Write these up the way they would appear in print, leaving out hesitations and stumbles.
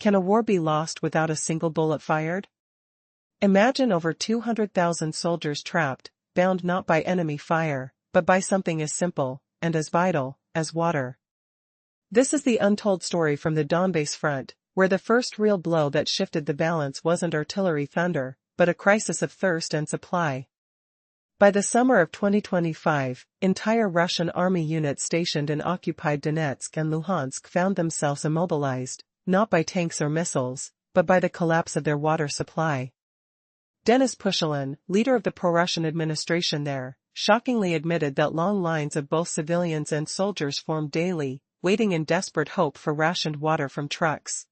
Can a war be lost without a single bullet fired? Imagine over 200,000 soldiers trapped, bound not by enemy fire, but by something as simple, and as vital, as water. This is the untold story from the Donbass front, where the first real blow that shifted the balance wasn't artillery thunder, but a crisis of thirst and supply. By the summer of 2025, entire Russian army units stationed in occupied Donetsk and Luhansk found themselves immobilized, not by tanks or missiles, but by the collapse of their water supply. Denis Pushilin, leader of the pro-Russian administration there, shockingly admitted that long lines of both civilians and soldiers formed daily, waiting in desperate hope for rationed water from trucks.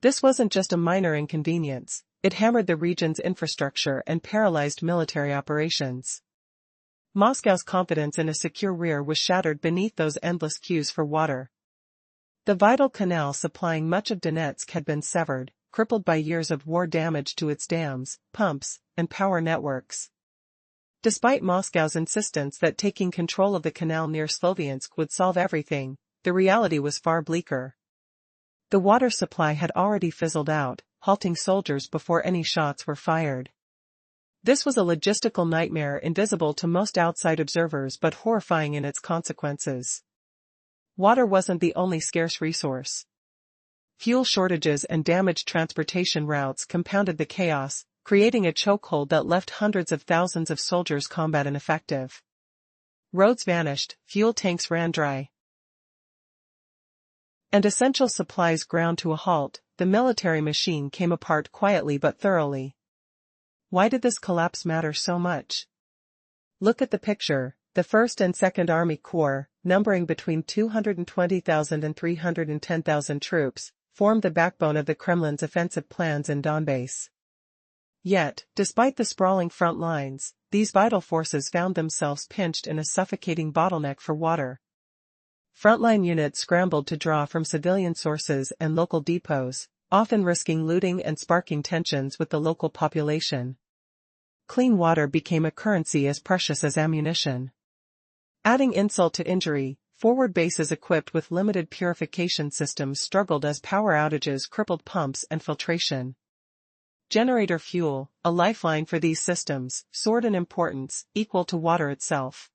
This wasn't just a minor inconvenience, it hammered the region's infrastructure and paralyzed military operations. Moscow's confidence in a secure rear was shattered beneath those endless queues for water. The vital canal supplying much of Donetsk had been severed, crippled by years of war damage to its dams, pumps, and power networks. Despite Moscow's insistence that taking control of the canal near Sloviansk would solve everything, the reality was far bleaker. The water supply had already fizzled out, halting soldiers before any shots were fired. This was a logistical nightmare invisible to most outside observers but horrifying in its consequences. Water wasn't the only scarce resource. Fuel shortages and damaged transportation routes compounded the chaos, creating a chokehold that left hundreds of thousands of soldiers combat ineffective. Roads vanished, fuel tanks ran dry, and essential supplies ground to a halt. The military machine came apart quietly but thoroughly. Why did this collapse matter so much? Look at the picture. The 1st and 2nd Army Corps, numbering between 220,000 and 310,000 troops, formed the backbone of the Kremlin's offensive plans in Donbass. Yet, despite the sprawling front lines, these vital forces found themselves pinched in a suffocating bottleneck for water. Frontline units scrambled to draw from civilian sources and local depots, often risking looting and sparking tensions with the local population. Clean water became a currency as precious as ammunition. Adding insult to injury, forward bases equipped with limited purification systems struggled as power outages crippled pumps and filtration. Generator fuel, a lifeline for these systems, soared in importance, equal to water itself.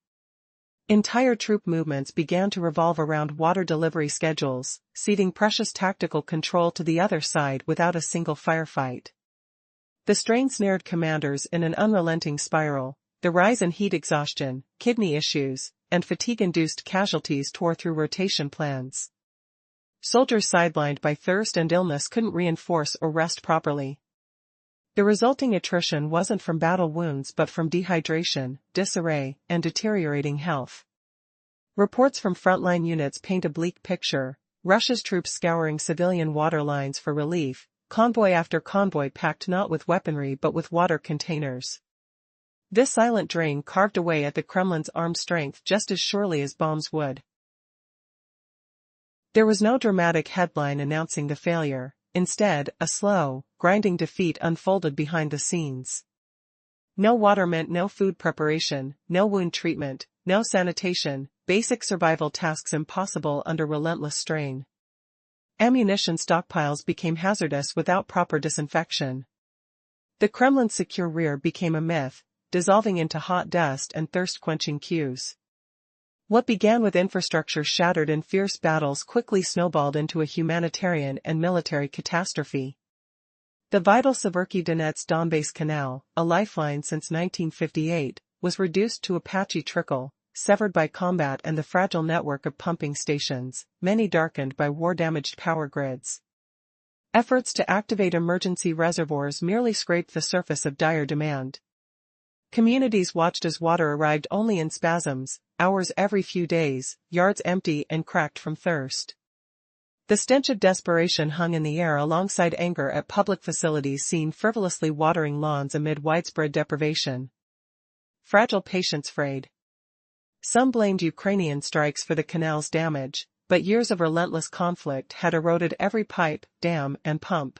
Entire troop movements began to revolve around water delivery schedules, ceding precious tactical control to the other side without a single firefight. The strain snared commanders in an unrelenting spiral. The rise in heat exhaustion, kidney issues, and fatigue-induced casualties tore through rotation plans. Soldiers sidelined by thirst and illness couldn't reinforce or rest properly. The resulting attrition wasn't from battle wounds but from dehydration, disarray, and deteriorating health. Reports from frontline units paint a bleak picture: Russia's troops scouring civilian water lines for relief, convoy after convoy packed not with weaponry but with water containers. This silent drain carved away at the Kremlin's armed strength just as surely as bombs would. There was no dramatic headline announcing the failure. Instead, a slow, grinding defeat unfolded behind the scenes. No water meant no food preparation, no wound treatment, no sanitation, basic survival tasks impossible under relentless strain. Ammunition stockpiles became hazardous without proper disinfection. The Kremlin's secure rear became a myth, dissolving into hot dust and thirst-quenching queues. What began with infrastructure shattered in fierce battles quickly snowballed into a humanitarian and military catastrophe. The vital Severki-Donetsk-Donbass Canal, a lifeline since 1958, was reduced to a patchy trickle, severed by combat and the fragile network of pumping stations, many darkened by war-damaged power grids. Efforts to activate emergency reservoirs merely scraped the surface of dire demand. Communities watched as water arrived only in spasms, hours every few days, yards empty and cracked from thirst. The stench of desperation hung in the air alongside anger at public facilities seen frivolously watering lawns amid widespread deprivation. Fragile patience frayed. Some blamed Ukrainian strikes for the canal's damage, but years of relentless conflict had eroded every pipe, dam, and pump.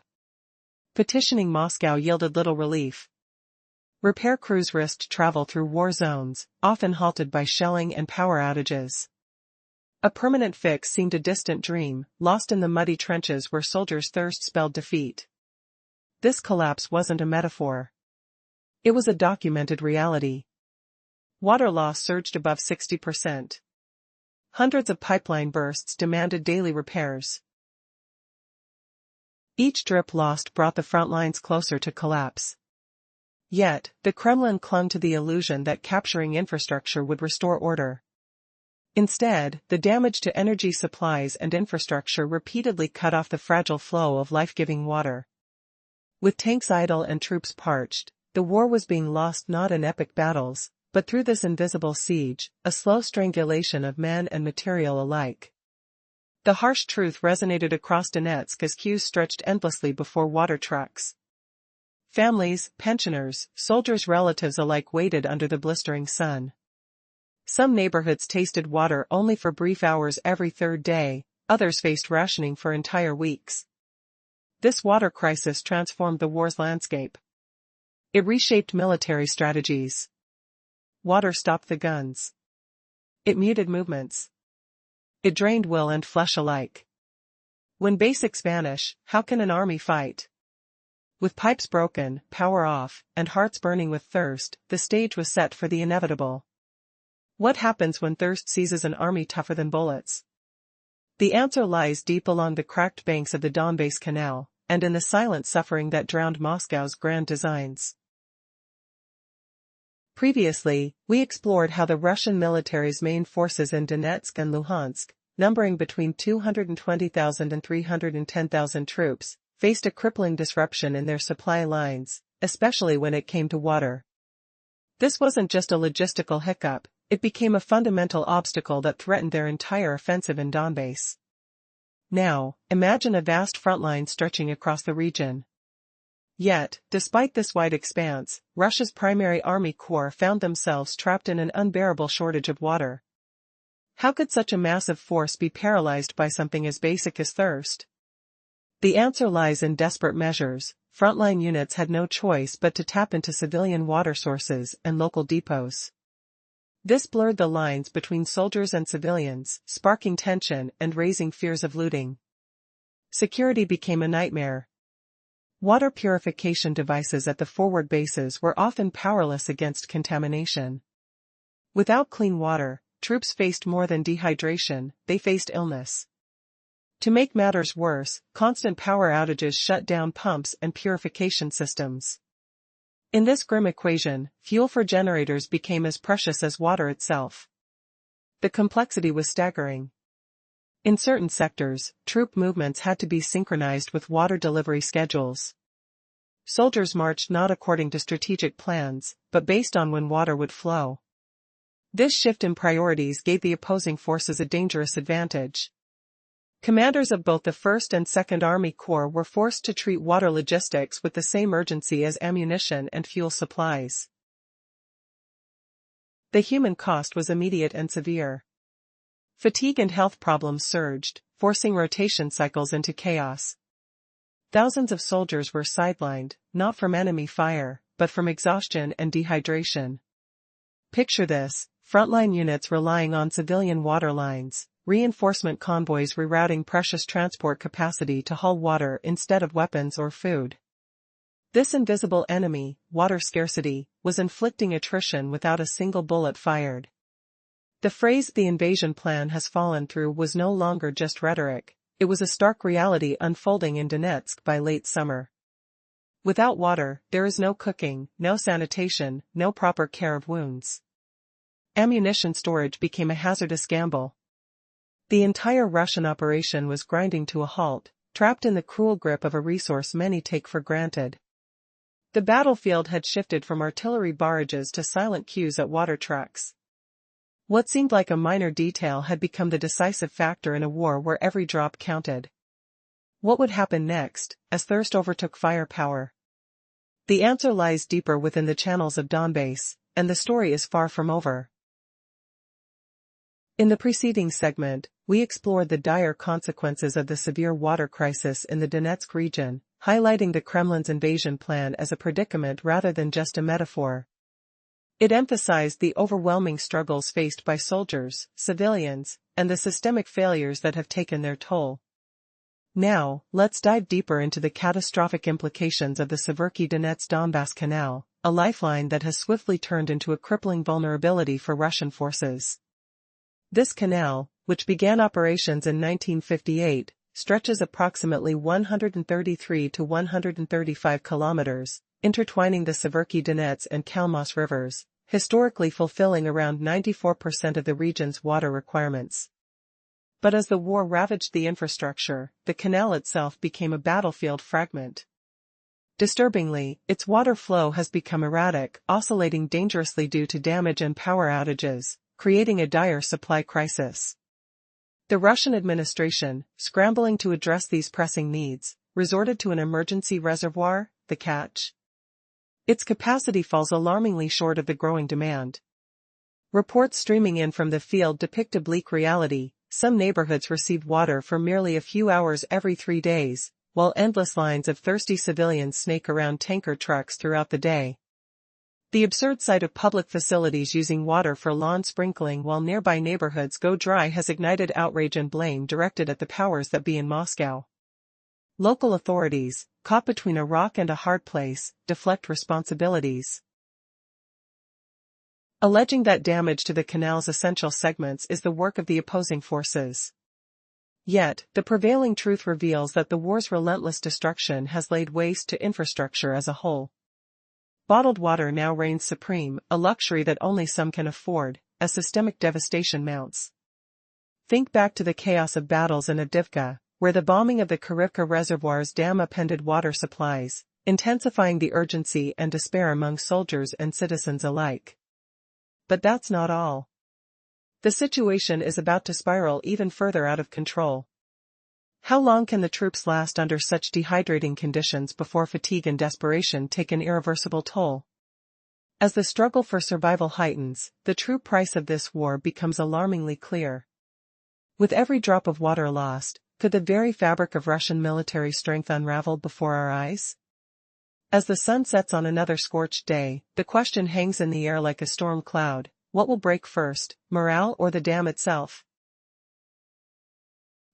Petitioning Moscow yielded little relief. Repair crews risked travel through war zones, often halted by shelling and power outages. A permanent fix seemed a distant dream, lost in the muddy trenches where soldiers' thirst spelled defeat. This collapse wasn't a metaphor. It was a documented reality. Water loss surged above 60%. Hundreds of pipeline bursts demanded daily repairs. Each drip lost brought the front lines closer to collapse. Yet, the Kremlin clung to the illusion that capturing infrastructure would restore order. Instead, the damage to energy supplies and infrastructure repeatedly cut off the fragile flow of life-giving water. With tanks idle and troops parched, the war was being lost not in epic battles, but through this invisible siege, a slow strangulation of men and material alike. The harsh truth resonated across Donetsk as queues stretched endlessly before water trucks. Families, pensioners, soldiers' relatives alike waited under the blistering sun. Some neighborhoods tasted water only for brief hours every third day, others faced rationing for entire weeks. This water crisis transformed the war's landscape. It reshaped military strategies. Water stopped the guns. It muted movements. It drained will and flesh alike. When basics vanish, how can an army fight? With pipes broken, power off, and hearts burning with thirst, the stage was set for the inevitable. What happens when thirst seizes an army tougher than bullets? The answer lies deep along the cracked banks of the Suez Canal, and in the silent suffering that drowned Moscow's grand designs. Previously, we explored how the Russian military's main forces in Donetsk and Luhansk, numbering between 220,000 and 310,000 troops, faced a crippling disruption in their supply lines, especially when it came to water. This wasn't just a logistical hiccup, it became a fundamental obstacle that threatened their entire offensive in Donbass. Now, imagine a vast front line stretching across the region. Yet, despite this wide expanse, Russia's primary army corps found themselves trapped in an unbearable shortage of water. How could such a massive force be paralyzed by something as basic as thirst? The answer lies in desperate measures. Frontline units had no choice but to tap into civilian water sources and local depots. This blurred the lines between soldiers and civilians, sparking tension and raising fears of looting. Security became a nightmare. Water purification devices at the forward bases were often powerless against contamination. Without clean water, troops faced more than dehydration, they faced illness. To make matters worse, constant power outages shut down pumps and purification systems. In this grim equation, fuel for generators became as precious as water itself. The complexity was staggering. In certain sectors, troop movements had to be synchronized with water delivery schedules. Soldiers marched not according to strategic plans, but based on when water would flow. This shift in priorities gave the opposing forces a dangerous advantage. Commanders of both the 1st and 2nd Army Corps were forced to treat water logistics with the same urgency as ammunition and fuel supplies. The human cost was immediate and severe. Fatigue and health problems surged, forcing rotation cycles into chaos. Thousands of soldiers were sidelined, not from enemy fire, but from exhaustion and dehydration. Picture this, frontline units relying on civilian water lines, reinforcement convoys rerouting precious transport capacity to haul water instead of weapons or food. This invisible enemy, water scarcity, was inflicting attrition without a single bullet fired. The phrase "the invasion plan has fallen through" was no longer just rhetoric, it was a stark reality unfolding in Donetsk by late summer. Without water, there is no cooking, no sanitation, no proper care of wounds. Ammunition storage became a hazardous gamble. The entire Russian operation was grinding to a halt, trapped in the cruel grip of a resource many take for granted. The battlefield had shifted from artillery barrages to silent queues at water trucks. What seemed like a minor detail had become the decisive factor in a war where every drop counted. What would happen next, as thirst overtook firepower? The answer lies deeper within the channels of Donbass, and the story is far from over. In the preceding segment, we explored the dire consequences of the severe water crisis in the Donetsk region, highlighting the Kremlin's invasion plan as a predicament rather than just a metaphor. It emphasized the overwhelming struggles faced by soldiers, civilians, and the systemic failures that have taken their toll. Now, let's dive deeper into the catastrophic implications of the Severki Donets-Donbass Canal, a lifeline that has swiftly turned into a crippling vulnerability for Russian forces. This canal, which began operations in 1958, stretches approximately 133 to 135 kilometers, intertwining the Severki Donets and Kalmos rivers, historically fulfilling around 94% of the region's water requirements. But as the war ravaged the infrastructure, the canal itself became a battlefield fragment. Disturbingly, its water flow has become erratic, oscillating dangerously due to damage and power outages, creating a dire supply crisis. The Russian administration, scrambling to address these pressing needs, resorted to an emergency reservoir, the Catch. Its capacity falls alarmingly short of the growing demand. Reports streaming in from the field depict a bleak reality. Some neighborhoods receive water for merely a few hours every 3 days, while endless lines of thirsty civilians snake around tanker trucks throughout the day. The absurd sight of public facilities using water for lawn sprinkling while nearby neighborhoods go dry has ignited outrage and blame directed at the powers that be in Moscow. Local authorities, caught between a rock and a hard place, deflect responsibilities, alleging that damage to the canal's essential segments is the work of the opposing forces. Yet, the prevailing truth reveals that the war's relentless destruction has laid waste to infrastructure as a whole. Bottled water now reigns supreme, a luxury that only some can afford, as systemic devastation mounts. Think back to the chaos of battles in Avdiivka, where the bombing of the Kurivka reservoir's dam upended water supplies, intensifying the urgency and despair among soldiers and citizens alike. But that's not all. The situation is about to spiral even further out of control. How long can the troops last under such dehydrating conditions before fatigue and desperation take an irreversible toll? As the struggle for survival heightens, the true price of this war becomes alarmingly clear. With every drop of water lost, could the very fabric of Russian military strength unravel before our eyes? As the sun sets on another scorched day, the question hangs in the air like a storm cloud: what will break first, morale or the dam itself?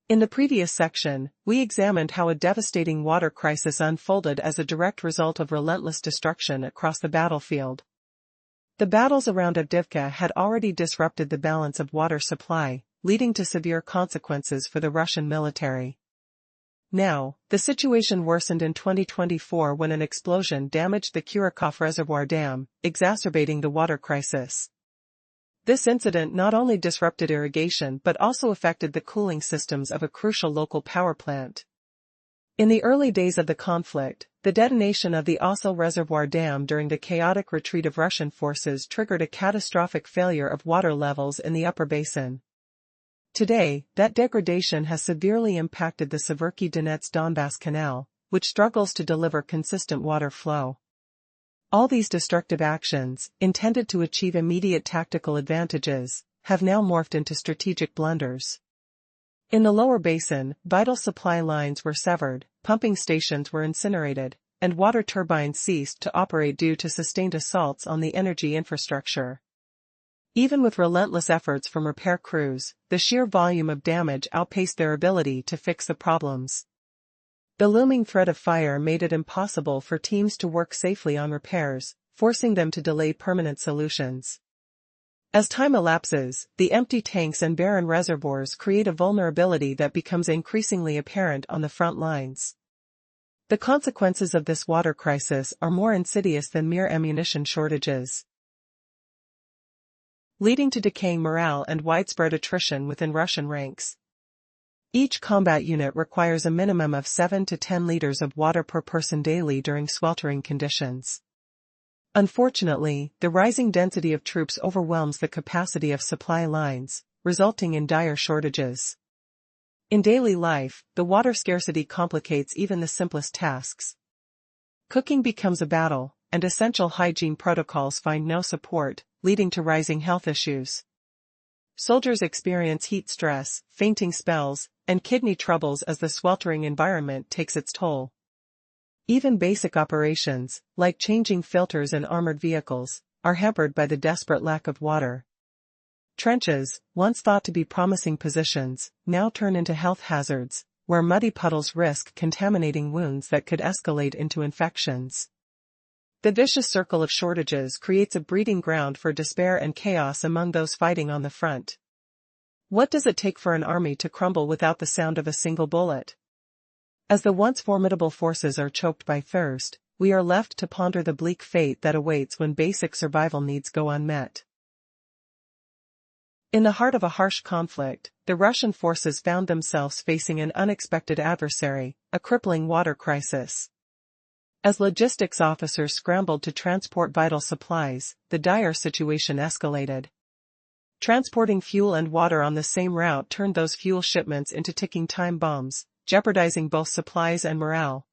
In the previous section, we examined how a devastating water crisis unfolded as a direct result of relentless destruction across the battlefield. The battles around Avdiivka had already disrupted the balance of water supply, leading to severe consequences for the Russian military. Now, the situation worsened in 2024 when an explosion damaged the Kurikov Reservoir Dam, exacerbating the water crisis. This incident not only disrupted irrigation but also affected the cooling systems of a crucial local power plant. In the early days of the conflict, the detonation of the Osil Reservoir Dam during the chaotic retreat of Russian forces triggered a catastrophic failure of water levels in the upper basin. Today, that degradation has severely impacted the Severki Donets-Donbass Canal, which struggles to deliver consistent water flow. All these destructive actions, intended to achieve immediate tactical advantages, have now morphed into strategic blunders. In the lower basin, vital supply lines were severed, pumping stations were incinerated, and water turbines ceased to operate due to sustained assaults on the energy infrastructure. Even with relentless efforts from repair crews, the sheer volume of damage outpaced their ability to fix the problems. The looming threat of fire made it impossible for teams to work safely on repairs, forcing them to delay permanent solutions. As time elapses, the empty tanks and barren reservoirs create a vulnerability that becomes increasingly apparent on the front lines. The consequences of this water crisis are more insidious than mere ammunition shortages, leading to decaying morale and widespread attrition within Russian ranks. Each combat unit requires a minimum of 7 to 10 liters of water per person daily during sweltering conditions. Unfortunately, the rising density of troops overwhelms the capacity of supply lines, resulting in dire shortages. In daily life, the water scarcity complicates even the simplest tasks. Cooking becomes a battle, and essential hygiene protocols find no support, leading to rising health issues. Soldiers experience heat stress, fainting spells, and kidney troubles as the sweltering environment takes its toll. Even basic operations, like changing filters in armored vehicles, are hampered by the desperate lack of water. Trenches, once thought to be promising positions, now turn into health hazards, where muddy puddles risk contaminating wounds that could escalate into infections. The vicious circle of shortages creates a breeding ground for despair and chaos among those fighting on the front. What does it take for an army to crumble without the sound of a single bullet? As the once formidable forces are choked by thirst, we are left to ponder the bleak fate that awaits when basic survival needs go unmet. In the heart of a harsh conflict, the Russian forces found themselves facing an unexpected adversary, a crippling water crisis. As logistics officers scrambled to transport vital supplies, the dire situation escalated. Transporting fuel and water on the same route turned those fuel shipments into ticking time bombs, jeopardizing both supplies and morale.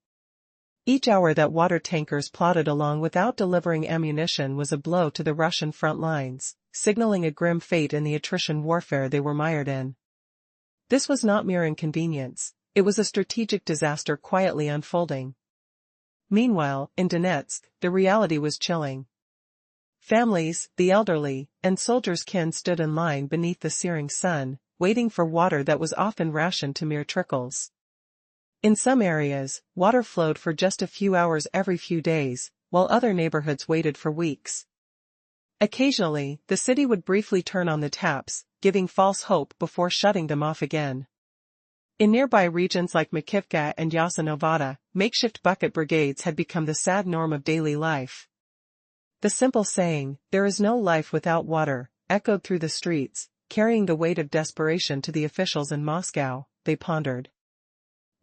Each hour that water tankers plodded along without delivering ammunition was a blow to the Russian front lines, signaling a grim fate in the attrition warfare they were mired in. This was not mere inconvenience, it was a strategic disaster quietly unfolding. Meanwhile, in Donetsk, the reality was chilling. Families, the elderly, and soldiers' kin stood in line beneath the searing sun, waiting for water that was often rationed to mere trickles. In some areas, water flowed for just a few hours every few days, while other neighborhoods waited for weeks. Occasionally, the city would briefly turn on the taps, giving false hope before shutting them off again. In nearby regions like Makivka and Yasenovata, makeshift bucket brigades had become the sad norm of daily life. The simple saying, "There is no life without water," echoed through the streets, carrying the weight of desperation to the officials in Moscow, they pondered.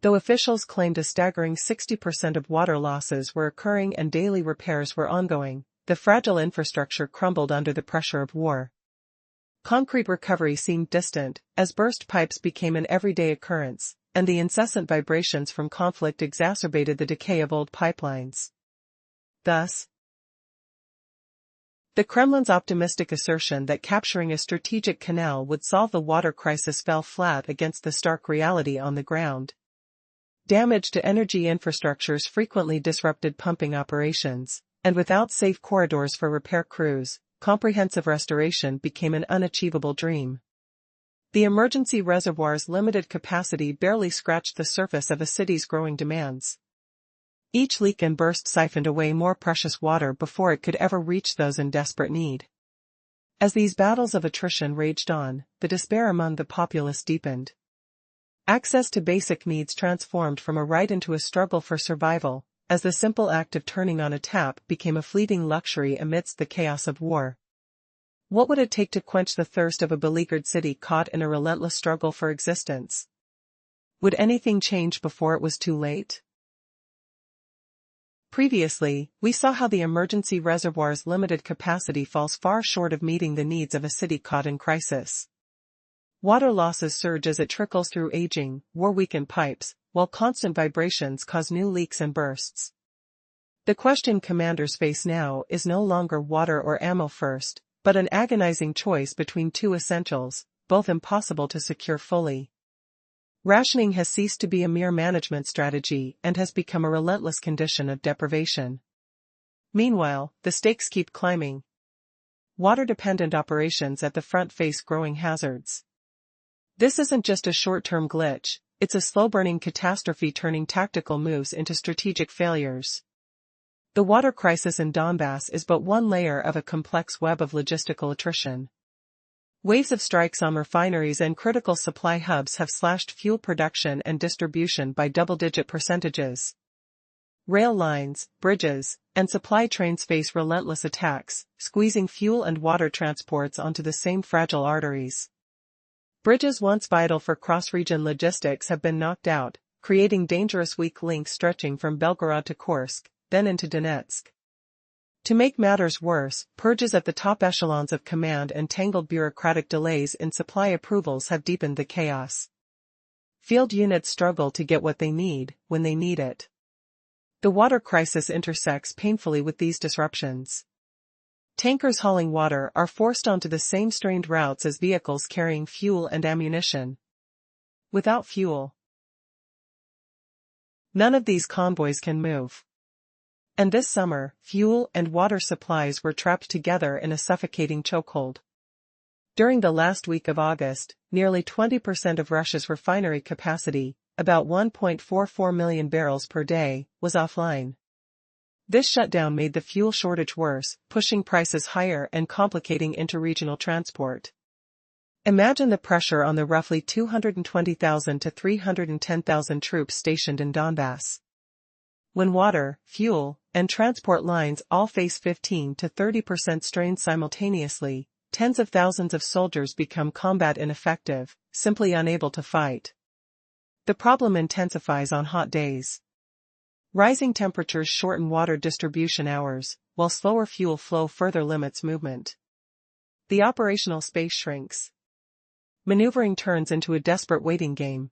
Though officials claimed a staggering 60% of water losses were occurring and daily repairs were ongoing, the fragile infrastructure crumbled under the pressure of war. Concrete recovery seemed distant, as burst pipes became an everyday occurrence, and the incessant vibrations from conflict exacerbated the decay of old pipelines. Thus, the Kremlin's optimistic assertion that capturing a strategic canal would solve the water crisis fell flat against the stark reality on the ground. Damage to energy infrastructures frequently disrupted pumping operations, and without safe corridors for repair crews, comprehensive restoration became an unachievable dream. The emergency reservoir's limited capacity barely scratched the surface of a city's growing demands. Each leak and burst siphoned away more precious water before it could ever reach those in desperate need. As these battles of attrition raged on, the despair among the populace deepened. Access to basic needs transformed from a right into a struggle for survival, as the simple act of turning on a tap became a fleeting luxury amidst the chaos of war. What would it take to quench the thirst of a beleaguered city caught in a relentless struggle for existence? Would anything change before it was too late? Previously, we saw how the emergency reservoir's limited capacity falls far short of meeting the needs of a city caught in crisis. Water losses surge as it trickles through aging, war-weakened pipes, while constant vibrations cause new leaks and bursts. The question commanders face now is no longer water or ammo first, but an agonizing choice between two essentials, both impossible to secure fully. Rationing has ceased to be a mere management strategy and has become a relentless condition of deprivation. Meanwhile, the stakes keep climbing. Water-dependent operations at the front face growing hazards. This isn't just a short-term glitch, it's a slow-burning catastrophe turning tactical moves into strategic failures. The water crisis in Donbass is but one layer of a complex web of logistical attrition. Waves of strikes on refineries and critical supply hubs have slashed fuel production and distribution by double-digit percentages. Rail lines, bridges, and supply trains face relentless attacks, squeezing fuel and water transports onto the same fragile arteries. Bridges once vital for cross-region logistics have been knocked out, creating dangerous weak links stretching from Belgorod to Kursk, then into Donetsk. To make matters worse, purges at the top echelons of command and tangled bureaucratic delays in supply approvals have deepened the chaos. Field units struggle to get what they need, when they need it. The water crisis intersects painfully with these disruptions. Tankers hauling water are forced onto the same strained routes as vehicles carrying fuel and ammunition. Without fuel, none of these convoys can move. And this summer, fuel and water supplies were trapped together in a suffocating chokehold. During the last week of August, nearly 20% of Russia's refinery capacity, about 1.44 million barrels per day, was offline. This shutdown made the fuel shortage worse, pushing prices higher and complicating interregional transport. Imagine the pressure on the roughly 220,000 to 310,000 troops stationed in Donbass. When water, fuel, and transport lines all face 15 to 30% strain simultaneously, tens of thousands of soldiers become combat ineffective, simply unable to fight. The problem intensifies on hot days. Rising temperatures shorten water distribution hours, while slower fuel flow further limits movement. The operational space shrinks. Maneuvering turns into a desperate waiting game.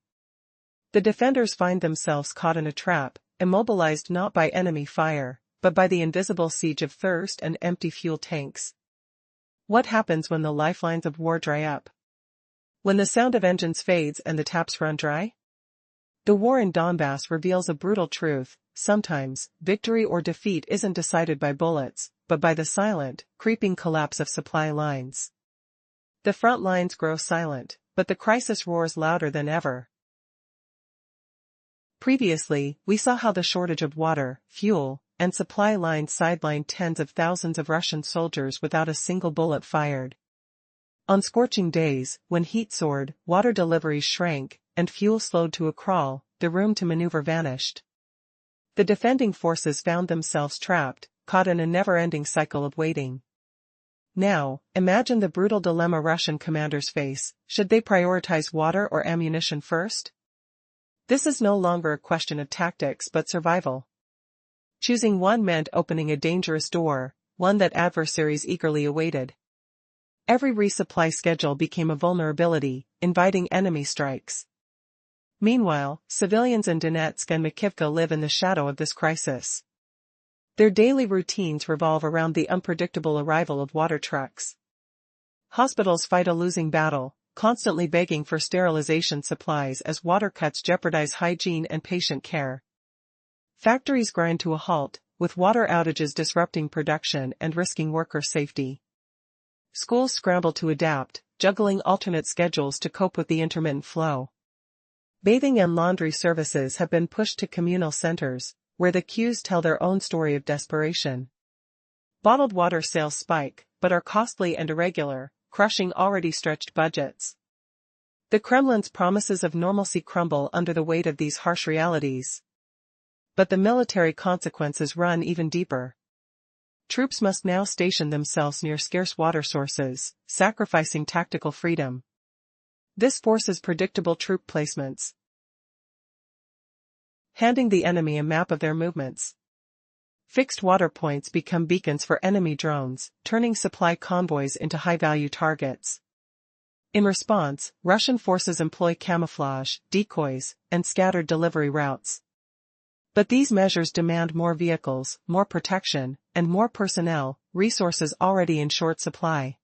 The defenders find themselves caught in a trap, immobilized not by enemy fire, but by the invisible siege of thirst and empty fuel tanks. What happens when the lifelines of war dry up? When the sound of engines fades and the taps run dry? The war in Donbass reveals a brutal truth: sometimes, victory or defeat isn't decided by bullets, but by the silent, creeping collapse of supply lines. The front lines grow silent, but the crisis roars louder than ever. Previously, we saw how the shortage of water, fuel, and supply lines sidelined tens of thousands of Russian soldiers without a single bullet fired. On scorching days, when heat soared, water deliveries shrank, and fuel slowed to a crawl, the room to maneuver vanished. The defending forces found themselves trapped, caught in a never-ending cycle of waiting. Now, imagine the brutal dilemma Russian commanders face: should they prioritize water or ammunition first? This is no longer a question of tactics but survival. Choosing one meant opening a dangerous door, one that adversaries eagerly awaited. Every resupply schedule became a vulnerability, inviting enemy strikes. Meanwhile, civilians in Donetsk and Makivka live in the shadow of this crisis. Their daily routines revolve around the unpredictable arrival of water trucks. Hospitals fight a losing battle, constantly begging for sterilization supplies as water cuts jeopardize hygiene and patient care. Factories grind to a halt, with water outages disrupting production and risking worker safety. Schools scramble to adapt, juggling alternate schedules to cope with the intermittent flow. Bathing and laundry services have been pushed to communal centers, where the queues tell their own story of desperation. Bottled water sales spike, but are costly and irregular, crushing already stretched budgets. The Kremlin's promises of normalcy crumble under the weight of these harsh realities. But the military consequences run even deeper. Troops must now station themselves near scarce water sources, sacrificing tactical freedom. This forces predictable troop placements, handing the enemy a map of their movements. Fixed water points become beacons for enemy drones, turning supply convoys into high-value targets. In response, Russian forces employ camouflage, decoys, and scattered delivery routes. But these measures demand more vehicles, more protection, and more personnel, resources already in short supply.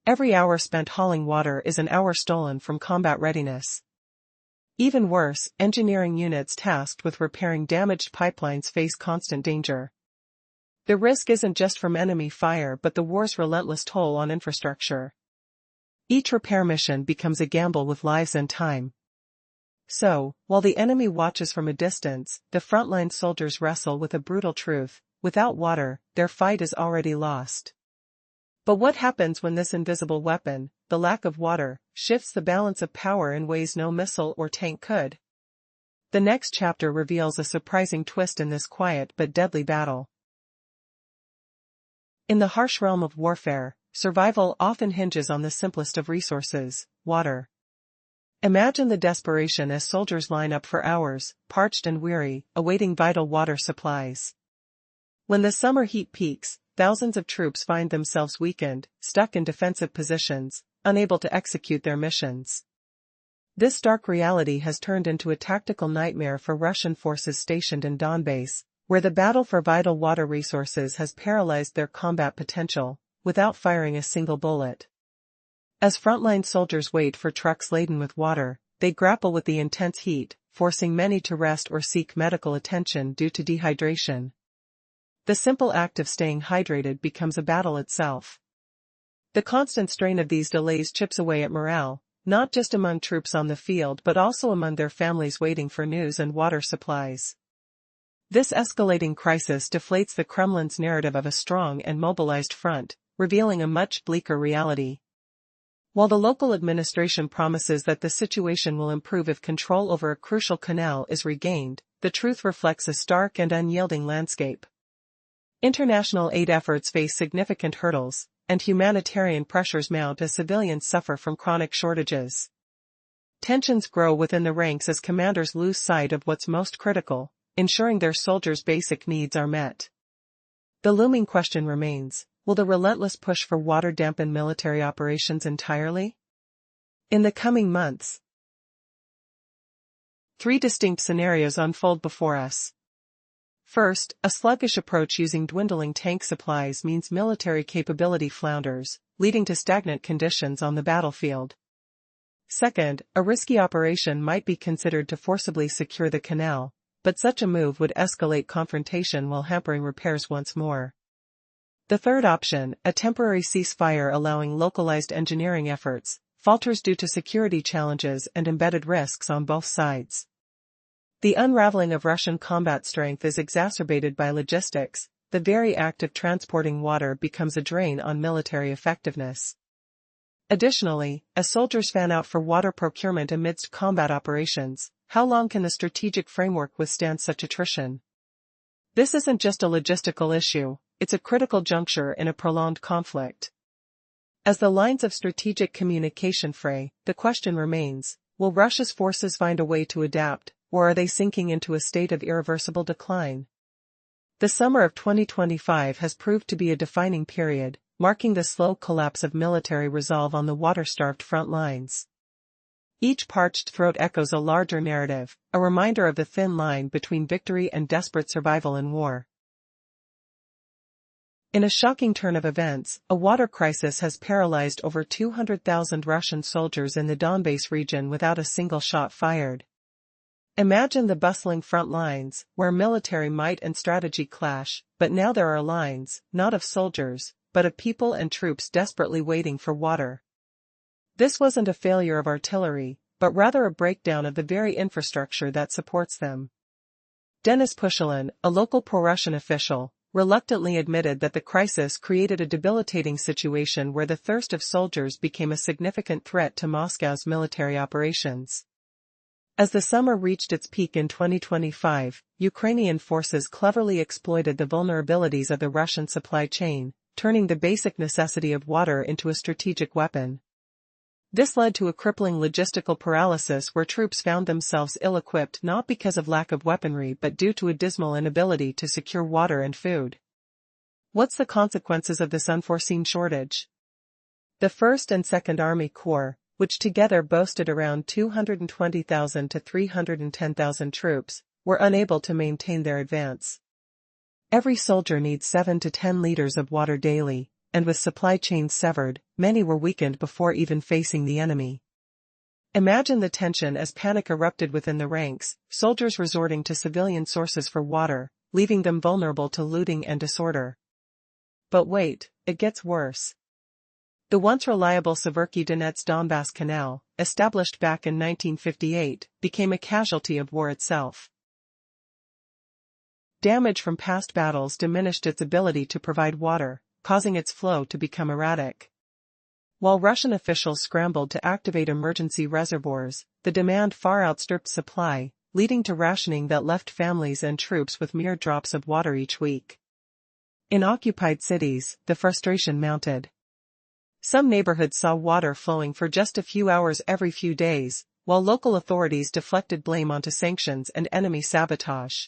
Every hour spent hauling water is an hour stolen from combat readiness. Even worse, engineering units tasked with repairing damaged pipelines face constant danger. The risk isn't just from enemy fire but the war's relentless toll on infrastructure. Each repair mission becomes a gamble with lives and time. So, while the enemy watches from a distance, the frontline soldiers wrestle with a brutal truth: without water, their fight is already lost. But what happens when this invisible weapon, the lack of water, shifts the balance of power in ways no missile or tank could? The next chapter reveals a surprising twist in this quiet but deadly battle. In the harsh realm of warfare, survival often hinges on the simplest of resources: water. Imagine the desperation as soldiers line up for hours, parched and weary, awaiting vital water supplies. When the summer heat peaks, thousands of troops find themselves weakened, stuck in defensive positions, unable to execute their missions. This stark reality has turned into a tactical nightmare for Russian forces stationed in Donbass, where the battle for vital water resources has paralyzed their combat potential, without firing a single bullet. As frontline soldiers wait for trucks laden with water, they grapple with the intense heat, forcing many to rest or seek medical attention due to dehydration. The simple act of staying hydrated becomes a battle itself. The constant strain of these delays chips away at morale, not just among troops on the field but also among their families waiting for news and water supplies. This escalating crisis deflates the Kremlin's narrative of a strong and mobilized front, revealing a much bleaker reality. While the local administration promises that the situation will improve if control over a crucial canal is regained, the truth reflects a stark and unyielding landscape. International aid efforts face significant hurdles, and humanitarian pressures mount as civilians suffer from chronic shortages. Tensions grow within the ranks as commanders lose sight of what's most critical, ensuring their soldiers' basic needs are met. The looming question remains: will the relentless push for water dampen military operations entirely? In the coming months, 3 distinct scenarios unfold before us. First, a sluggish approach using dwindling tank supplies means military capability flounders, leading to stagnant conditions on the battlefield. Second, a risky operation might be considered to forcibly secure the canal, but such a move would escalate confrontation while hampering repairs once more. The third option, a temporary ceasefire allowing localized engineering efforts, falters due to security challenges and embedded risks on both sides. The unraveling of Russian combat strength is exacerbated by logistics. The very act of transporting water becomes a drain on military effectiveness. Additionally, as soldiers fan out for water procurement amidst combat operations, how long can the strategic framework withstand such attrition? This isn't just a logistical issue, it's a critical juncture in a prolonged conflict. As the lines of strategic communication fray, the question remains: will Russia's forces find a way to adapt, or are they sinking into a state of irreversible decline? The summer of 2025 has proved to be a defining period, marking the slow collapse of military resolve on the water-starved front lines. Each parched throat echoes a larger narrative, a reminder of the thin line between victory and desperate survival in war. In a shocking turn of events, a water crisis has paralyzed over 200,000 Russian soldiers in the Donbas region without a single shot fired. Imagine the bustling front lines, where military might and strategy clash, but now there are lines, not of soldiers, but of people and troops desperately waiting for water. This wasn't a failure of artillery, but rather a breakdown of the very infrastructure that supports them. Denis Pushilin, a local pro-Russian official, reluctantly admitted that the crisis created a debilitating situation where the thirst of soldiers became a significant threat to Moscow's military operations. As the summer reached its peak in 2025, Ukrainian forces cleverly exploited the vulnerabilities of the Russian supply chain, turning the basic necessity of water into a strategic weapon. This led to a crippling logistical paralysis where troops found themselves ill-equipped not because of lack of weaponry but due to a dismal inability to secure water and food. What's the consequences of this unforeseen shortage? The 1st and 2nd Army Corps, which together boasted around 220,000 to 310,000 troops, were unable to maintain their advance. Every soldier needs 7 to 10 liters of water daily, and with supply chains severed, many were weakened before even facing the enemy. Imagine the tension as panic erupted within the ranks, soldiers resorting to civilian sources for water, leaving them vulnerable to looting and disorder. But wait, it gets worse. The once reliable Severky Donets Donbass Canal, established back in 1958, became a casualty of war itself. Damage from past battles diminished its ability to provide water, causing its flow to become erratic. While Russian officials scrambled to activate emergency reservoirs, the demand far outstripped supply, leading to rationing that left families and troops with mere drops of water each week. In occupied cities, the frustration mounted. Some neighborhoods saw water flowing for just a few hours every few days, while local authorities deflected blame onto sanctions and enemy sabotage.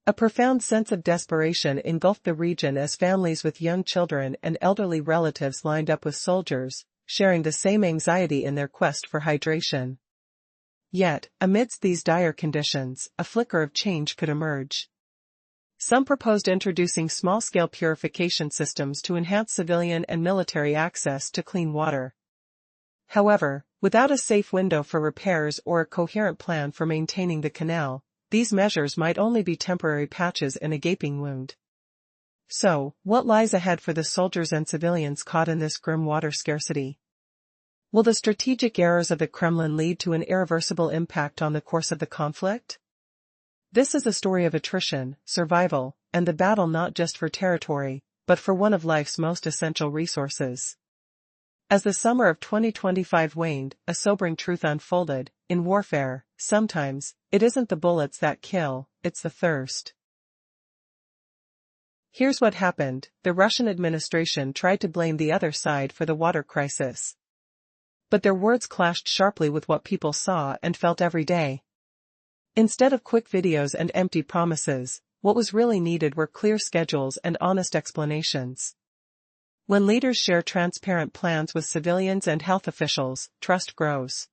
A profound sense of desperation engulfed the region as families with young children and elderly relatives lined up with soldiers, sharing the same anxiety in their quest for hydration. Yet, amidst these dire conditions, a flicker of change could emerge. Some proposed introducing small-scale purification systems to enhance civilian and military access to clean water. However, without a safe window for repairs or a coherent plan for maintaining the canal, these measures might only be temporary patches in a gaping wound. So, what lies ahead for the soldiers and civilians caught in this grim water scarcity? Will the strategic errors of the Kremlin lead to an irreversible impact on the course of the conflict? This is a story of attrition, survival, and the battle not just for territory, but for one of life's most essential resources. As the summer of 2025 waned, a sobering truth unfolded: in warfare, sometimes, it isn't the bullets that kill, it's the thirst. Here's what happened. The Russian administration tried to blame the other side for the water crisis. But their words clashed sharply with what people saw and felt every day. Instead of quick videos and empty promises, what was really needed were clear schedules and honest explanations. When leaders share transparent plans with civilians and health officials, trust grows.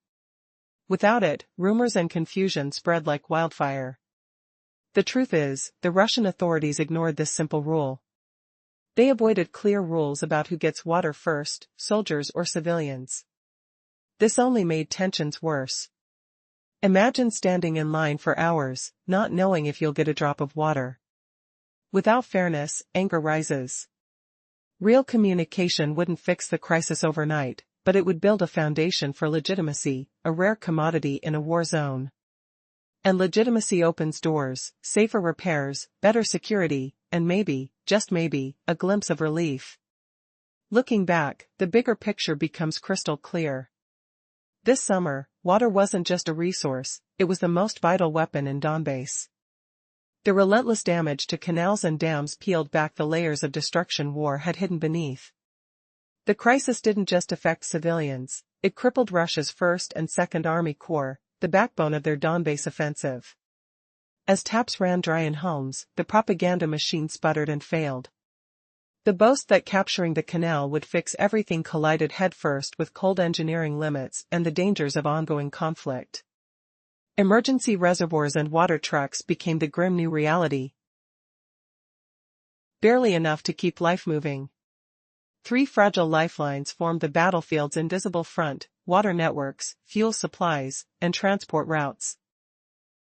Without it, rumors and confusion spread like wildfire. The truth is, the Russian authorities ignored this simple rule. They avoided clear rules about who gets water first, soldiers or civilians. This only made tensions worse. Imagine standing in line for hours, not knowing if you'll get a drop of water. Without fairness, anger rises. Real communication wouldn't fix the crisis overnight, but it would build a foundation for legitimacy, a rare commodity in a war zone. And legitimacy opens doors: safer repairs, better security, and maybe, just maybe, a glimpse of relief. Looking back, the bigger picture becomes crystal clear. This summer, water wasn't just a resource, it was the most vital weapon in Donbass. The relentless damage to canals and dams peeled back the layers of destruction war had hidden beneath. The crisis didn't just affect civilians, it crippled Russia's 1st and 2nd Army Corps, the backbone of their Donbass offensive. As taps ran dry in homes, the propaganda machine sputtered and failed. The boast that capturing the canal would fix everything collided headfirst with cold engineering limits and the dangers of ongoing conflict. Emergency reservoirs and water trucks became the grim new reality. Barely enough to keep life moving. 3 fragile lifelines formed the battlefield's invisible front: water networks, fuel supplies, and transport routes.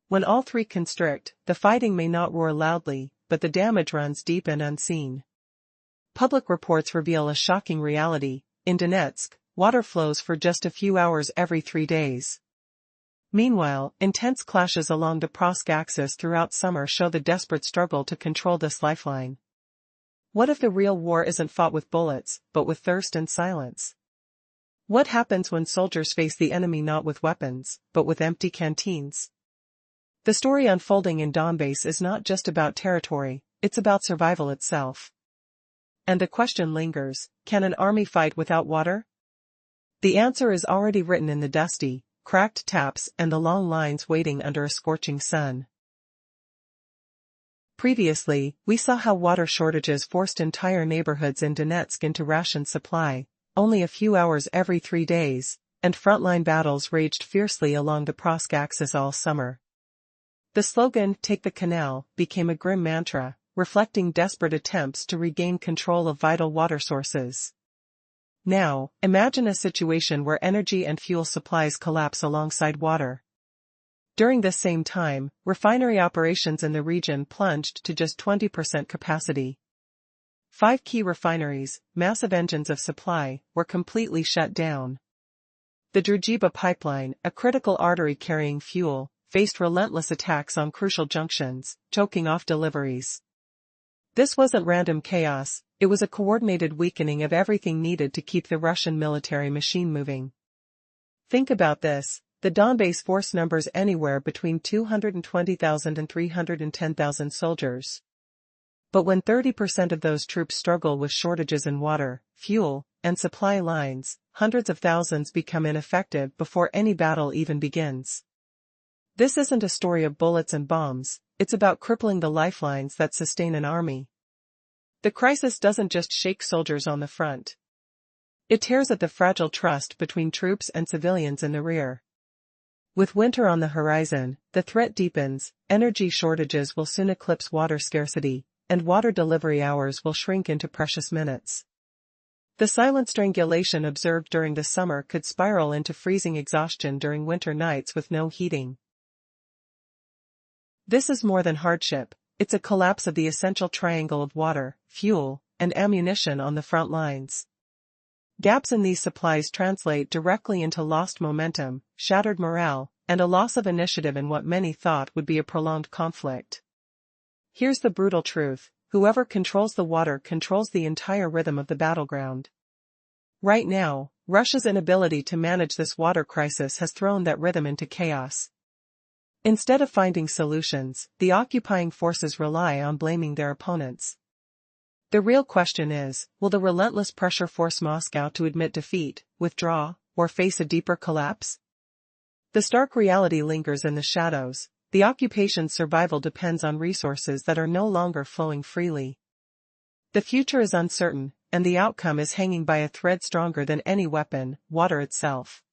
When all 3 constrict, the fighting may not roar loudly, but the damage runs deep and unseen. Public reports reveal a shocking reality: in Donetsk, water flows for just a few hours every 3 days. Meanwhile, intense clashes along the Kursk axis throughout summer show the desperate struggle to control this lifeline. What if the real war isn't fought with bullets, but with thirst and silence? What happens when soldiers face the enemy not with weapons, but with empty canteens? The story unfolding in Donbass is not just about territory, it's about survival itself. And the question lingers: can an army fight without water? The answer is already written in the dusty, cracked taps and the long lines waiting under a scorching sun. Previously, we saw how water shortages forced entire neighborhoods in Donetsk into ration supply, only a few hours every 3 days, and frontline battles raged fiercely along the Kursk axis all summer. The slogan, "Take the Canal," became a grim mantra, reflecting desperate attempts to regain control of vital water sources. Now, imagine a situation where energy and fuel supplies collapse alongside water. During this same time, refinery operations in the region plunged to just 20% capacity. 5 key refineries, massive engines of supply, were completely shut down. The Druzhba pipeline, a critical artery carrying fuel, faced relentless attacks on crucial junctions, choking off deliveries. This wasn't random chaos, it was a coordinated weakening of everything needed to keep the Russian military machine moving. Think about this: the Donbass force numbers anywhere between 220,000 and 310,000 soldiers. But when 30% of those troops struggle with shortages in water, fuel, and supply lines, hundreds of thousands become ineffective before any battle even begins. This isn't a story of bullets and bombs, it's about crippling the lifelines that sustain an army. The crisis doesn't just shake soldiers on the front. It tears at the fragile trust between troops and civilians in the rear. With winter on the horizon, the threat deepens: energy shortages will soon eclipse water scarcity, and water delivery hours will shrink into precious minutes. The silent strangulation observed during the summer could spiral into freezing exhaustion during winter nights with no heating. This is more than hardship, It's a collapse of the essential triangle of water, fuel, and ammunition on the front lines. Gaps in these supplies translate directly into lost momentum, shattered morale, and a loss of initiative in what many thought would be a prolonged conflict. Here's the brutal truth: whoever controls the water controls the entire rhythm of the battleground. Right now, Russia's inability to manage this water crisis has thrown that rhythm into chaos. Instead of finding solutions, the occupying forces rely on blaming their opponents. The real question is, will the relentless pressure force Moscow to admit defeat, withdraw, or face a deeper collapse? The stark reality lingers in the shadows. The occupation's survival depends on resources that are no longer flowing freely. The future is uncertain, and the outcome is hanging by a thread stronger than any weapon: water itself.